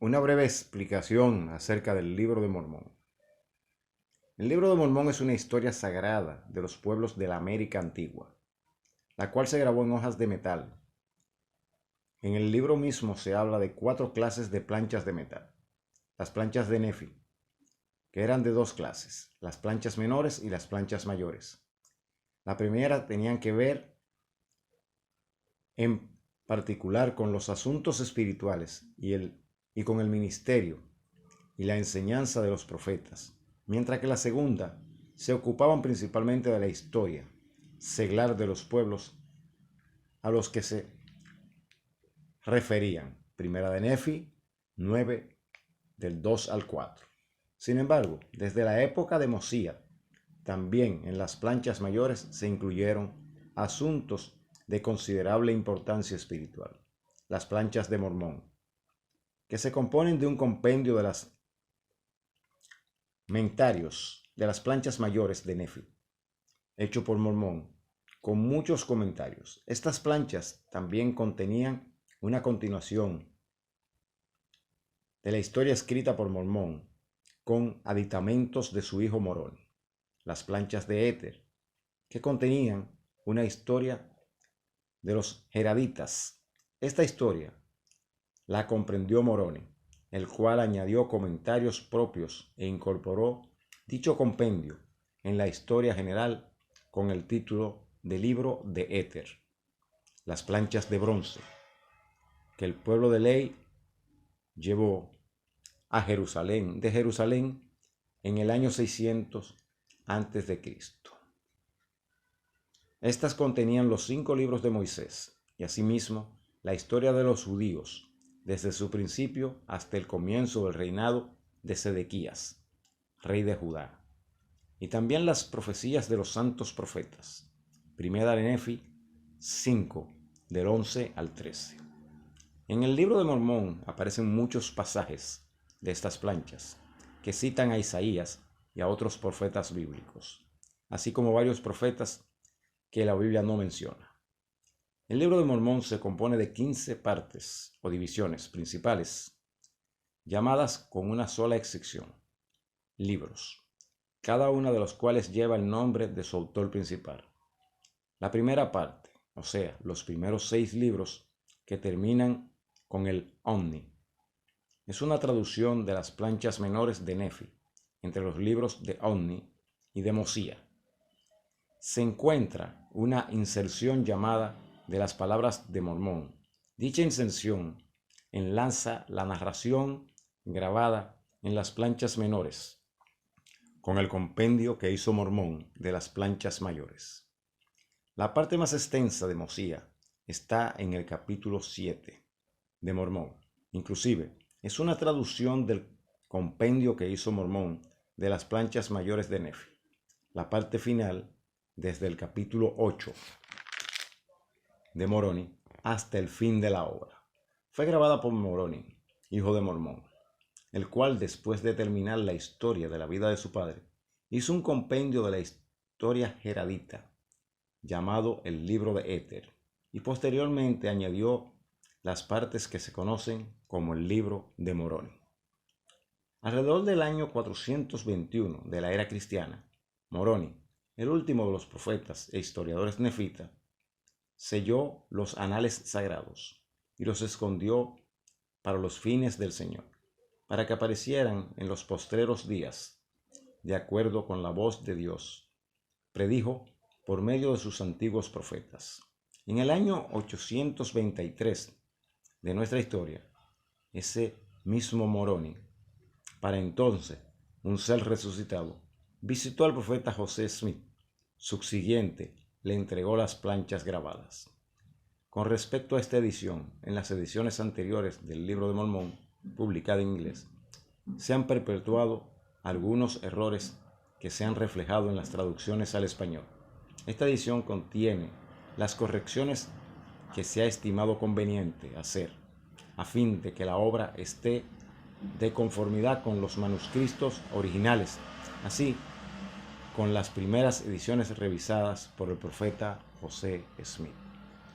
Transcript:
Una breve explicación acerca del Libro de Mormón. El Libro de Mormón es una historia sagrada de los pueblos de la América Antigua, la cual se grabó en hojas de metal. En el libro mismo se habla de 4 clases de planchas de metal. Las planchas de Nefi, que eran de 2 clases, las planchas menores y las planchas mayores. La primera tenían que ver en particular con los asuntos espirituales y con el ministerio y la enseñanza de los profetas, mientras que la segunda se ocupaban principalmente de la historia seglar de los pueblos a los que se referían. Primera de Nefi 9, del 2 al 4. Sin embargo, desde la época de Mosía, también en las planchas mayores se incluyeron asuntos de considerable importancia espiritual, las planchas de Mormón, que se componen de un compendio de los comentarios de las planchas mayores de Nefi, hecho por Mormón, con muchos comentarios. Estas planchas también contenían una continuación de la historia escrita por Mormón, con aditamentos de su hijo Moroni, las planchas de Éter, que contenían una historia de los Heraditas. Esta historia la comprendió Moroni, el cual añadió comentarios propios e incorporó dicho compendio en la historia general con el título de Libro de Éter, las planchas de bronce, que el pueblo de Ley llevó a Jerusalén, de Jerusalén, en el año 600 a.C. Estas contenían los 5 libros de Moisés y asimismo la historia de los judíos desde su principio hasta el comienzo del reinado de Sedequías, rey de Judá, y también las profecías de los santos profetas. Primera de Nefi 5, del 11 al 13. En el libro de Mormón aparecen muchos pasajes de estas planchas que citan a Isaías y a otros profetas bíblicos, así como varios profetas que la Biblia no menciona. El libro de Mormón se compone de 15 partes o divisiones principales, llamadas con una sola excepción, libros, cada una de los cuales lleva el nombre de su autor principal. La primera parte, o sea, los primeros 6 libros que terminan con el Omni, es una traducción de las planchas menores de Nefi, entre los libros de Omni y de Mosía. Se encuentra una inserción llamada de las palabras de Mormón. Dicha inserción enlaza la narración grabada en las planchas menores con el compendio que hizo Mormón de las planchas mayores. La parte más extensa de Mosía está en el capítulo 7 de Mormón. Inclusive, es una traducción del compendio que hizo Mormón de las planchas mayores de Nefi. La parte final, desde el capítulo 8 de Moroni hasta el fin de la obra, fue grabada por Moroni, hijo de Mormón, el cual, después de terminar la historia de la vida de su padre, hizo un compendio de la historia heradita, llamado el Libro de Éter, y posteriormente añadió las partes que se conocen como el Libro de Moroni. Alrededor del año 421 de la era cristiana, Moroni, el último de los profetas e historiadores nefitas, selló los anales sagrados y los escondió para los fines del Señor, para que aparecieran en los postreros días, de acuerdo con la voz de Dios. Predijo por medio de sus antiguos profetas. En el año 823 de nuestra historia, ese mismo Moroni, para entonces un ser resucitado, visitó al profeta José Smith. Subsiguiente le entregó las planchas grabadas. Con respecto a esta edición, en las ediciones anteriores del Libro de Mormón, publicada en inglés, se han perpetuado algunos errores que se han reflejado en las traducciones al español. Esta edición contiene las correcciones que se ha estimado conveniente hacer, a fin de que la obra esté de conformidad con los manuscritos originales, así con las primeras ediciones revisadas por el profeta José Smith.